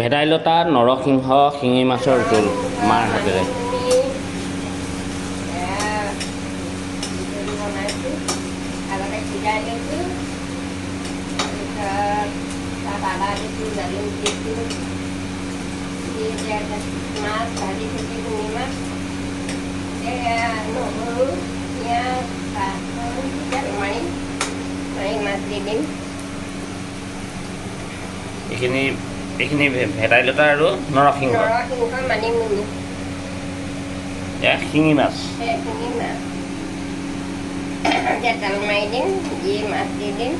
ভেদাইলতা নৰসিংহ শিঙি মাছৰ জোল মাৰ হাতেৰে। মাছ ভাজি থৈছোঁ শিঙি মাছ নহৰু পিঁয়াজ মাৰি মাছ দি দিম। এইখিনি ভেদাইলতা আৰু নৰসিংহ মানিমুনি শিঙি মাছ। শিঙি মাছ এতিয়া তেল মাৰি দিম, দি মাছ দি দিম।